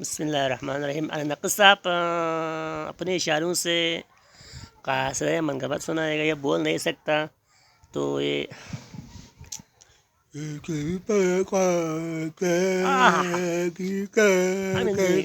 बिस्मिल्लाहिर्रहमानिर्रहीम। नक़ीस साहब अपने इशारों से क़ासिद मनक़बत सुनाएगा, ये बोल नहीं सकता तो ये आमीन जी।